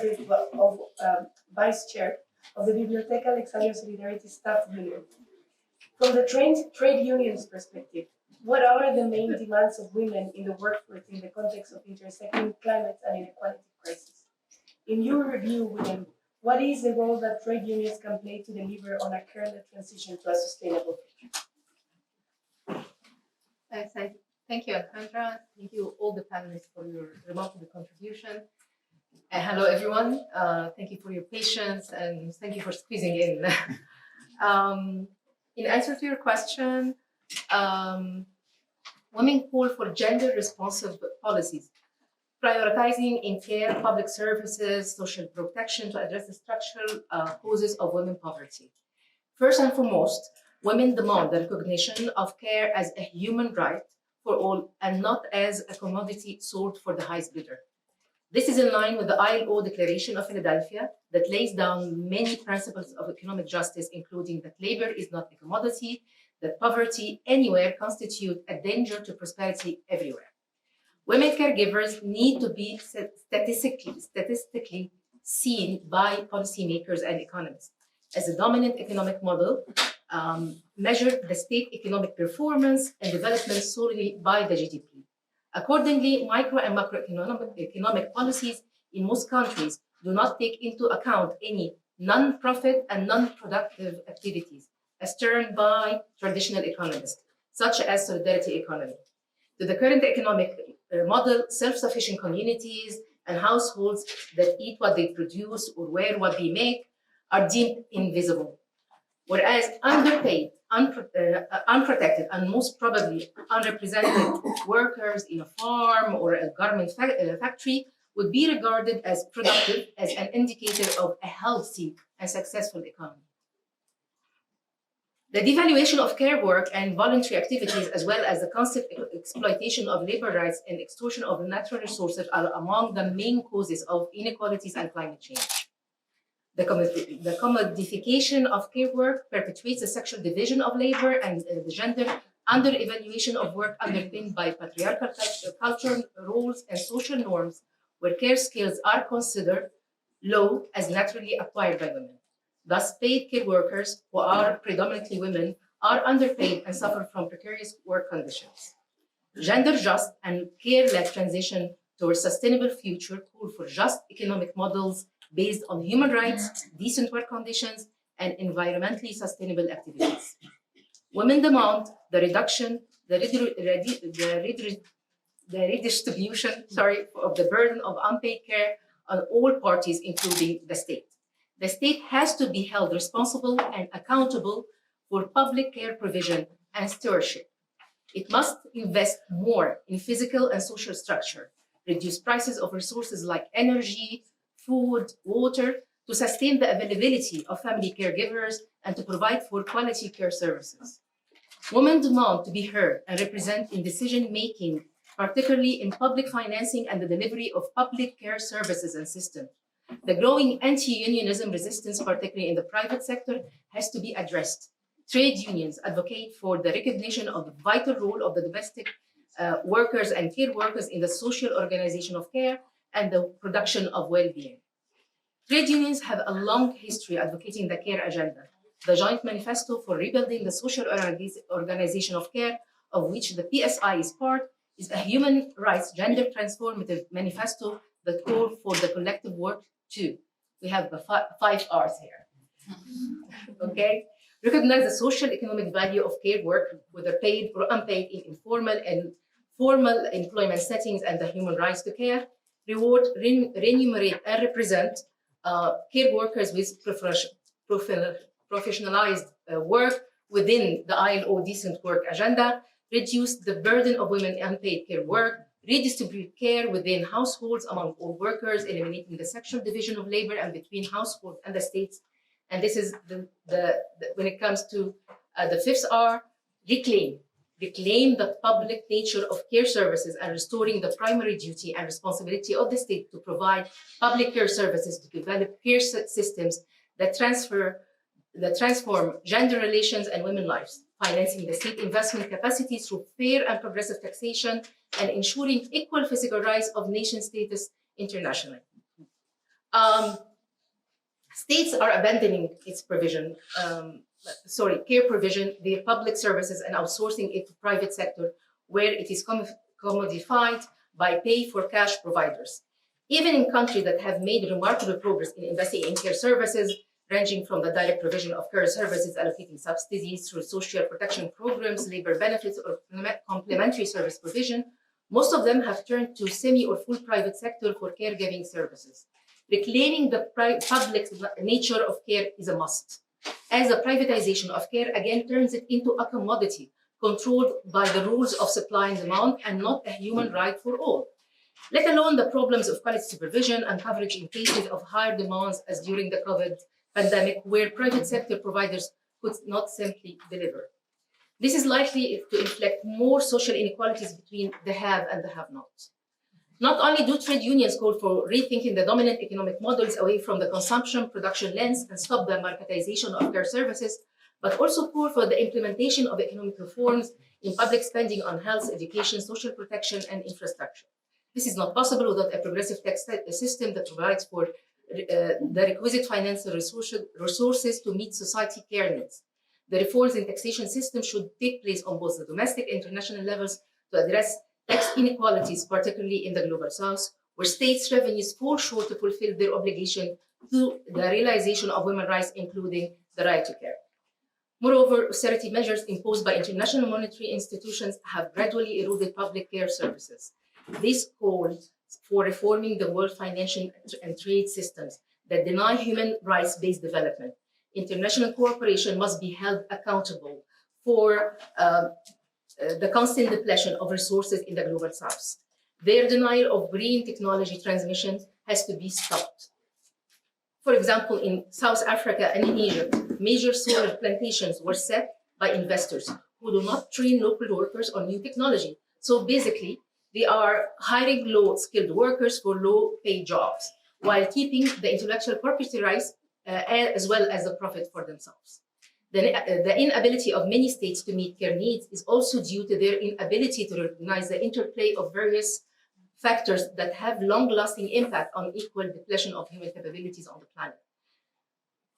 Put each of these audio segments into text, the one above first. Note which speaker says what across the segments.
Speaker 1: Executive of Vice Chair of the Biblioteca Alexandria Solidarity Staff Union. From the trade unions perspective, what are the main demands of women in the workforce in the context of intersecting climate and inequality crisis? In your review, women, what is the role that trade unions can play to deliver on a care-led transition to a sustainable future?
Speaker 2: Thank you, Alejandra. Thank you, all the panelists, for your remarkable contribution. Hello, everyone. Thank you for your patience and thank you for squeezing in. In answer to your question, women call for gender-responsive policies, prioritizing in care, public services, social protection to address the structural causes of women poverty. First and foremost, women demand the recognition of care as a human right for all and not as a commodity sold for the highest bidder. This is in line with the ILO Declaration of Philadelphia that lays down many principles of economic justice, including that labor is not a commodity, that poverty anywhere constitutes a danger to prosperity everywhere. Women caregivers need to be statistically seen by policymakers and economists as a dominant economic model, measure the state economic performance and development solely by the GDP. Accordingly, micro and macroeconomic policies in most countries do not take into account any non-profit and non-productive activities, as termed by traditional economists, such as solidarity economy. To the current economic model, self-sufficient communities and households that eat what they produce or wear what they make are deemed invisible, whereas underpaid, unprotected, and most probably unrepresented workers in a farm or a garment factory would be regarded as productive, as an indicator of a healthy and successful economy. The devaluation of care work and voluntary activities, as well as the constant exploitation of labor rights and extortion of natural resources, are among the main causes of inequalities and climate change. The commodification of care work perpetuates the sexual division of labor and the gender under-evaluation of work underpinned by patriarchal cultural roles and social norms, where care skills are considered low as naturally acquired by women. Thus, paid care workers, who are predominantly women, are underpaid and suffer from precarious work conditions. Gender-just and care-led transition towards sustainable future call for just economic models based on human rights, decent work conditions, and environmentally sustainable activities. Women demand the reduction, the redistribution of the burden of unpaid care on all parties, including the state. The state has to be held responsible and accountable for public care provision and stewardship. It must invest more in physical and social structure, reduce prices of resources like energy, food, water, to sustain the availability of family caregivers and to provide for quality care services. Women demand to be heard and represent in decision-making, particularly in public financing and the delivery of public care services and systems. The growing anti-unionism resistance, particularly in the private sector, has to be addressed. Trade unions advocate for the recognition of the vital role of the domestic workers and care workers in the social organization of care and the production of well-being. Trade unions have a long history advocating the care agenda. The Joint Manifesto for Rebuilding the Social Organization of Care, of which the PSI is part, is a human rights gender transformative manifesto that calls for the collective work too. We have the 5 R's here. Okay? Recognize the social economic value of care work, whether paid or unpaid, in informal and formal employment settings, and the human rights to care. Reward, remunerate, and represent care workers with professionalized work within the ILO decent work agenda. Reduce the burden of women in unpaid care work. Redistribute care within households among all workers, eliminating the sexual division of labor and between households and the states. And this is when it comes to the 5th R, reclaim the public nature of care services and restoring the primary duty and responsibility of the state to provide public care services, to develop care systems that transform gender relations and women's lives, financing the state investment capacity through fair and progressive taxation, and ensuring equal physical rights of nation status internationally. States are abandoning its care provision, their public services, and outsourcing it to private sector, where it is commodified by pay-for-cash providers. Even in countries that have made remarkable progress in investing in care services, ranging from the direct provision of care services, allocating subsidies through social protection programs, labor benefits, or complementary service provision, most of them have turned to semi or full private sector for caregiving services. Reclaiming the public nature of care is a must, as the privatization of care again turns it into a commodity controlled by the rules of supply and demand and not a human right for all. Let alone the problems of quality supervision and coverage in cases of higher demands as during the COVID pandemic, where private sector providers could not simply deliver. This is likely to inflict more social inequalities between the have and the have-nots. Not only do trade unions call for rethinking the dominant economic models away from the consumption production lens and stop the marketization of care services, but also call for the implementation of economic reforms in public spending on health, education, social protection, and infrastructure. This is not possible without a progressive tax system that provides for the requisite financial resources to meet society care needs. The reforms in taxation system should take place on both the domestic and international levels to address tax inequalities, particularly in the Global South, where states' revenues fall short to fulfill their obligation to the realization of women's rights, including the right to care. Moreover, austerity measures imposed by international monetary institutions have gradually eroded public care services. This called for reforming the world financial and trade systems that deny human rights-based development. International cooperation must be held accountable for the constant depletion of resources in the Global South. Their denial of green technology transmission has to be stopped. For example, in South Africa and in Egypt, major solar plantations were set by investors who do not train local workers on new technology. So basically, they are hiring low-skilled workers for low-paid jobs, while keeping the intellectual property rights as well as the profit for themselves. The inability of many states to meet care needs is also due to their inability to recognize the interplay of various factors that have long-lasting impact on equal depletion of human capabilities on the planet.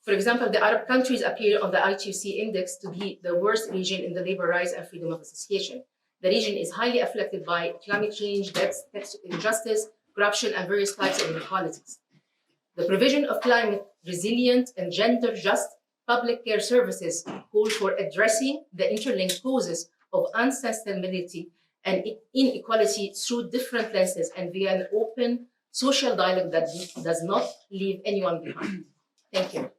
Speaker 2: For example, the Arab countries appear on the I2C index to be the worst region in the labor rights and freedom of association. The region is highly affected by climate change, debts, tax injustice, corruption, and various types of inequalities. The provision of climate resilient and gender-just public care services call for addressing the interlinked causes of unsustainability and inequality through different lenses and via an open social dialogue that does not leave anyone behind. Thank you.